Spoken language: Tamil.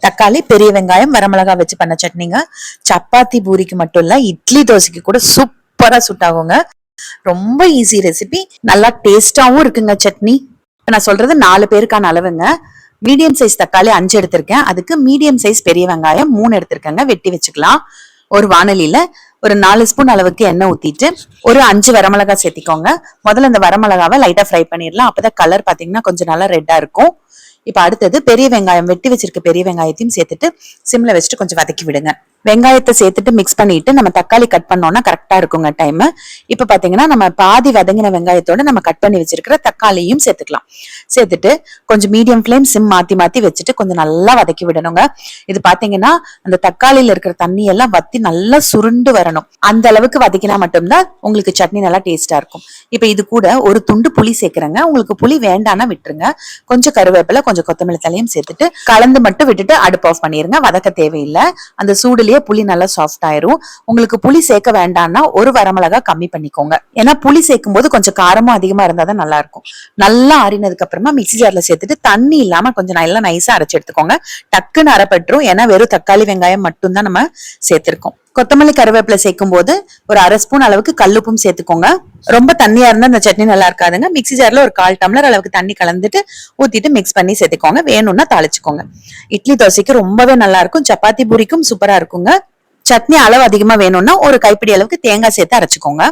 தக்காளி, பெரிய வெங்காயம், வரமிளகாய் வச்சு பண்ண சட்னிங்க. சப்பாத்தி பூரிக்கு மட்டும் இல்ல, இட்லி தோசைக்கு கூட சூப்பரா சூட் ஆகுங்க. ரொம்ப ஈஸி ரெசிபி, நல்லா டேஸ்டாவும் இருக்குங்க சட்னி. இப்ப நான் சொல்றது 4 பேருக்கான அளவுங்க. மீடியம் சைஸ் தக்காளி 5 எடுத்திருக்கேன். அதுக்கு மீடியம் சைஸ் பெரிய வெங்காயம் 3 எடுத்திருக்கேங்க. வெட்டி வச்சுக்கலாம். ஒரு வாணலியில ஒரு 4 ஸ்பூன் அளவுக்கு எண்ணெய் ஊத்திட்டு ஒரு 5 வரமிளகாய் சேர்த்திக்கோங்க. முதல்ல இந்த வரமிளகாவை லைட்டா ஃப்ரை பண்ணிடலாம். அப்பதான் கலர் பாத்தீங்கன்னா கொஞ்சம் நல்லா ரெட்டா இருக்கும். இப்ப அடுத்தது பெரிய வெங்காயம், வெட்டி வச்சிருக்க பெரிய வெங்காயத்தையும் சேர்த்துட்டு சிம்ல வச்சுட்டு கொஞ்சம் வதக்கி விடுங்க. வெங்காயத்தை சேர்த்துட்டு மிக்ஸ் பண்ணிட்டு நம்ம தக்காளி கட் பண்ணோம்னா கரெக்டா இருக்குங்க டைம். இப்ப பாத்தீங்கன்னா நம்ம பாதி வதங்கின வெங்காயத்தோட நம்ம கட் பண்ணி வச்சிருக்கிற தக்காளியும் சேர்த்துக்கலாம். சேர்த்துட்டு கொஞ்சம் மீடியம் ஃபிளேம் சிம் மாத்தி மாத்தி வச்சுட்டு கொஞ்சம் நல்லா வதக்கி விடணுங்க. இது பாத்தீங்கன்னா அந்த தக்காளியில இருக்கிற தண்ணி எல்லாம் வத்தி நல்லா சுருண்டு வரணும். அந்த அளவுக்கு வதக்கினா மட்டும்தான் உங்களுக்கு சட்னி நல்லா டேஸ்டா இருக்கும். இப்ப இது கூட ஒரு துண்டு புளி சேர்க்கிறேங்க. உங்களுக்கு புளி வேண்டாம்னா விட்டுருங்க. கொஞ்சம் கருவேப்பிலை, கொஞ்சம் கொத்தமல்லி தலையும் சேர்த்துட்டு கலந்து மட்டும் விட்டுட்டு அடுப்பு ஆஃப் பண்ணிருங்க. வதக்க தேவையில்லை. அந்த சூடுலயே புளி நல்லா சாஃப்ட் ஆயிரும். உங்களுக்கு புளி சேர்க்க வேண்டாம்னா ஒரு வரமிளகா கம்மி பண்ணிக்கோங்க. ஏன்னா புளி சேர்க்கும் போது கொஞ்சம் காரமும் அதிகமா இருந்தாதான் நல்லா இருக்கும். நல்லா ஆறினதுக்கு அப்புறமா மிக்ஸி ஜார்ல சேர்த்துட்டு தண்ணி இல்லாம கொஞ்சம் நல்லா நைஸா அரைச்சு எடுத்துக்கோங்க. டக்குன்னு அரைப்பட்டுரும். ஏன்னா வெறும் தக்காளி வெங்காயம் மட்டும்தான் நம்ம சேர்த்திருக்கோம். கொத்தமல்லி கருவேப்பிலை சேர்க்கும் போது ஒரு 1/2 ஸ்பூன் அளவுக்கு கல்லுப்பும் சேர்த்துக்கோங்க. ரொம்ப தண்ணியா இருந்தா இந்த சட்னி நல்லா இருக்காதுங்க. மிக்ஸி ஜார்ல ஒரு 1/4 டம்ளர் அளவுக்கு தண்ணி கலந்துட்டு ஊத்திட்டு மிக்ஸ் பண்ணி சேர்த்துக்கோங்க. வேணும்னா தாளிச்சுக்கோங்க. இட்லி தோசைக்கு ரொம்பவே நல்லா இருக்கும். சப்பாத்தி பூரிக்கும் சூப்பரா இருக்குங்க. சட்னி அளவு அதிகமா வேணும்னா ஒரு கைப்பிடி அளவுக்கு தேங்காய் சேர்த்து அரைச்சுக்கோங்க.